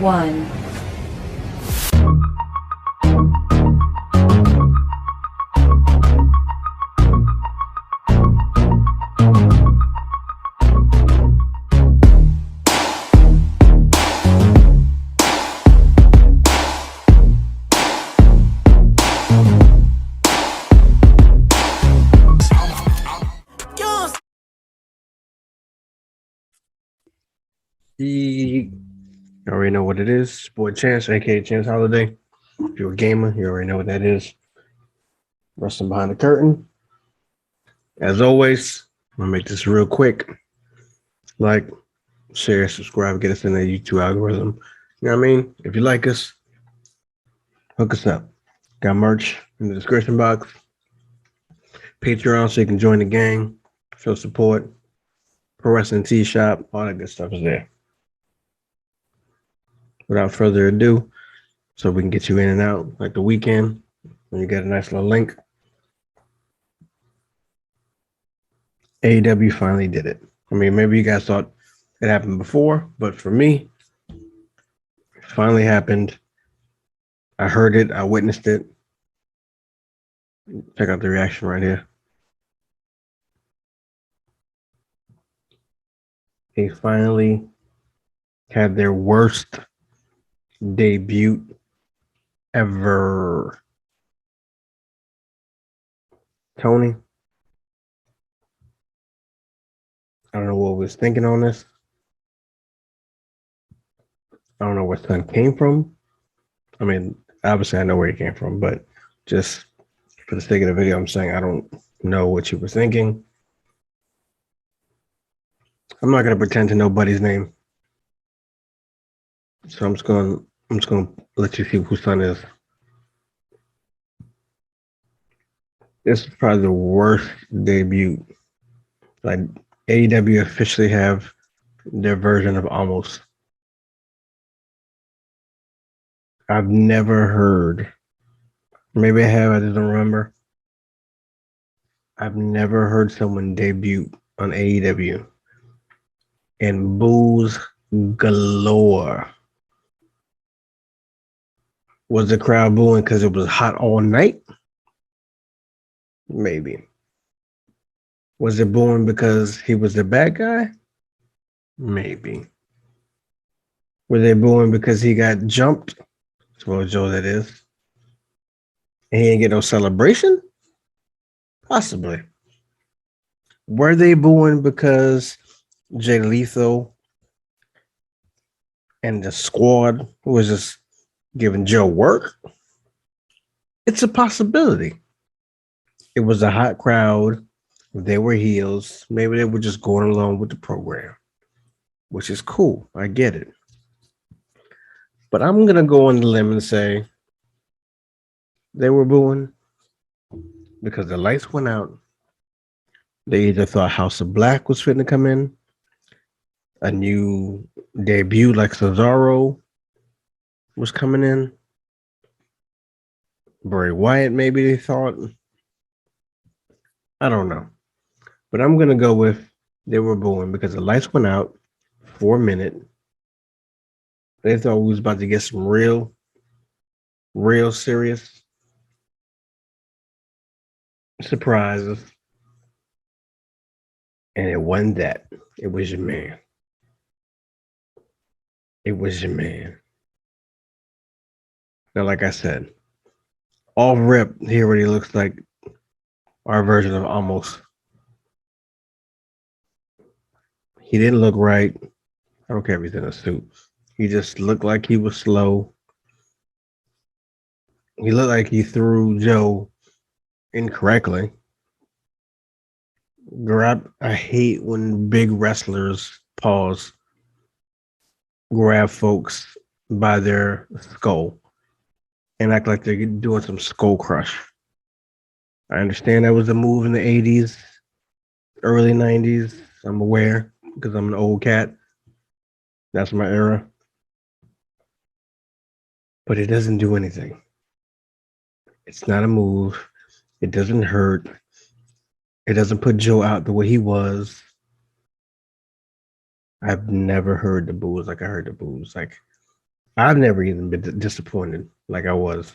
1. You already know what it is. Boy Chance, aka Chance Holiday. If you're a gamer, you already know what that is. Wrestling Behind the Curtain. As always, I'm gonna make this real quick. Like, share, subscribe, get us in the YouTube algorithm. You know what I mean? If you like us, hook us up. Got merch in the description box. Patreon so you can join the gang, show support. Pro Wrestling Tee Shop, all that good stuff is there. Without further ado, so we can get you in and out like the weekend when you get a nice little link. AEW finally did it. I mean, maybe you guys thought it happened before, but for me, it finally happened. I heard it. I witnessed it. Check out the reaction right here. They finally had their worst debut ever. Tony, I don't know what was thinking on this. I don't know where Son came from. I mean, obviously I know where he came from, but just for the sake of the video, I'm saying I don't know what you were thinking. I'm not gonna pretend to know Buddy's name, so I'm just gonna let you see who Son is. This is probably the worst debut. Like AEW officially have their version of almost. I've never heard. Maybe I have. I just don't remember. I've never heard someone debut on AEW and boos galore. Was the crowd booing because it was hot all night? Maybe. Was it booing because he was the bad guy? Maybe. Were they booing because he got jumped? Well, Joe, that is. And he didn't get no celebration? Possibly. Were they booing because Jay Lethal and the squad was just giving Joe work? It's a possibility. It was a hot crowd. They were heels. Maybe they were just going along with the program, which is cool. I get it. But I'm going to go on the limb and say they were booing because the lights went out. They either thought House of Black was fitting to come in, a new debut like Cesaro was coming in, Bray Wyatt maybe they thought. I don't know. But I'm going to go with they were booing because the lights went out for a minute. They thought we was about to get some real serious surprises. And it wasn't that. It was your man. It was your man. Now, like I said, off rip, he already looks like our version of almost. He didn't look right. I don't care if he's in a suit. He just looked like he was slow. He looked like he threw Joe incorrectly. I hate when big wrestlers grab folks by their skull and act like they're doing some skull crush. I understand that was a move in the 80s, early 90s. I'm aware because I'm an old cat. That's my era. But it doesn't do anything. It's not a move. It doesn't hurt. It doesn't put Joe out the way he was. I've never heard the boos like I heard the boos. Like, I've never even been disappointed like I was.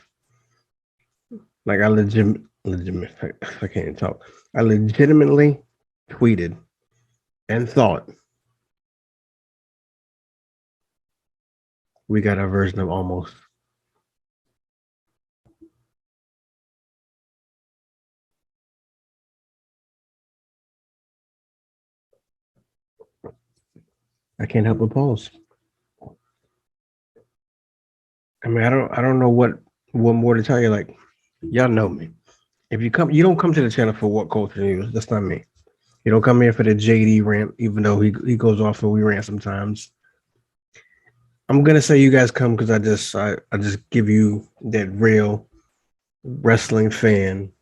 Like I I can't even talk. I legitimately tweeted and thought we got our version of almost. I can't help but pause. I mean, I don't know what more to tell you. Like, y'all know me. If you come, you don't come to the channel for what culture news. That's not me. You don't come here for the JD rant, even though he goes off and we rant sometimes. I'm gonna say you guys come because I just give you that real wrestling fan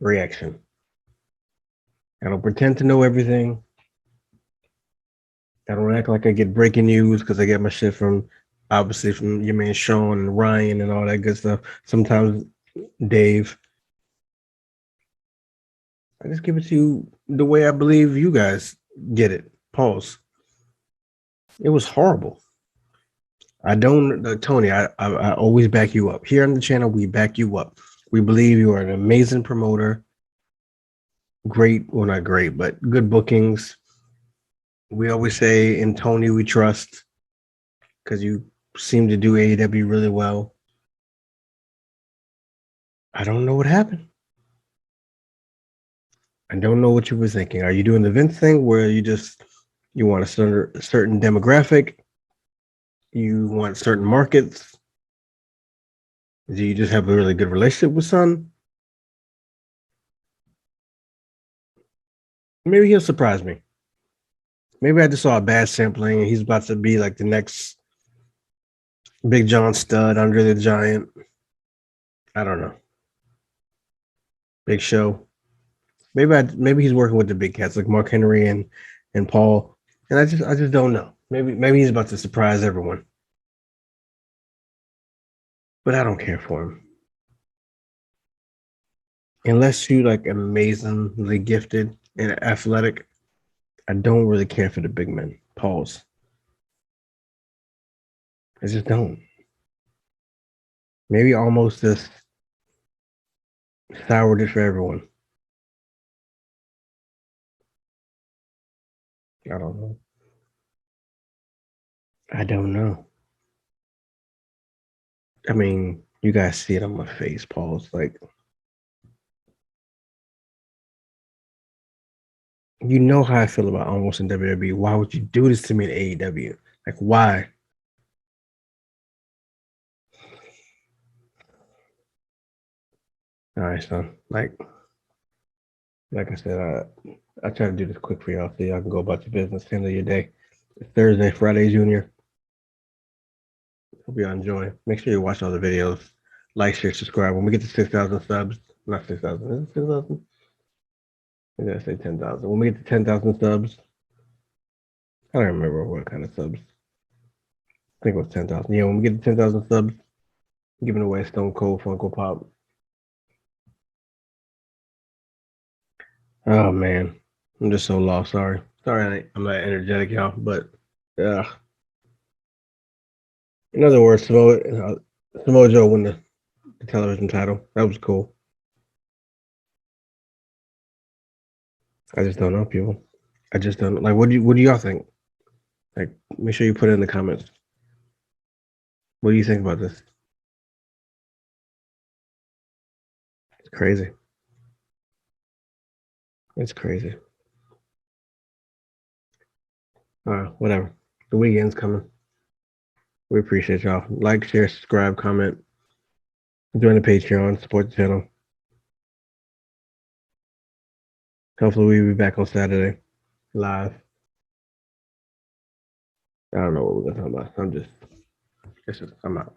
reaction. I don't pretend to know everything. I don't act like I get breaking news because I get my shit from obviously from your man Sean and Ryan and all that good stuff. Sometimes Dave. I just give it to you the way I believe you guys get it. Pause. It was horrible. I don't, Tony. I always back you up here on the channel. We back you up. We believe you are an amazing promoter. Great, well not great, but good bookings. We always say in Tony we trust because you seem to do AEW really well. I don't know what happened. I don't know what you were thinking. Are you doing the Vince thing where you want a certain demographic? You want certain markets? Do you just have a really good relationship with Son? Maybe he'll surprise me. Maybe I just saw a bad sampling and he's about to be like the next Big John Stud, Andre the Giant. I don't know. Big Show. Maybe he's working with the big cats like Mark Henry and Paul. And I just don't know. Maybe he's about to surprise everyone. But I don't care for him. Unless you like amazingly gifted and athletic, I don't really care for the big men. Pause. I just don't. Maybe almost this soured it for everyone. I don't know. I don't know. I mean, you guys see it on my face, Paul's like, you know how I feel about almost in WWE. Why would you do this to me in AEW? Like, why? All right, son. Like I said, I try to do this quick for y'all so y'all can go about your business, handle your day. It's Thursday, Friday, Junior. Hope y'all enjoy. Make sure you watch all the videos. Like, share, subscribe. When we get to 6,000 subs, not 6,000, is it 6,000? I gotta say 10,000. When we get to 10,000 subs, I don't remember what kind of subs. I think it was 10,000. Yeah, when we get to 10,000 subs, I'm giving away a Stone Cold Funko Pop. Oh man, I'm just so lost. Sorry, I'm not energetic, y'all. But in other words, Samoa Joe won the television title. That was cool. I just don't know, people. I just don't know. Like, what do y'all think? Like, make sure you put it in the comments. What do you think about this? It's crazy. It's crazy. Whatever. The weekend's coming. We appreciate y'all. Like, share, subscribe, comment, join the Patreon, support the channel. Hopefully, we'll be back on Saturday live. I don't know what we're gonna talk about. I'm out.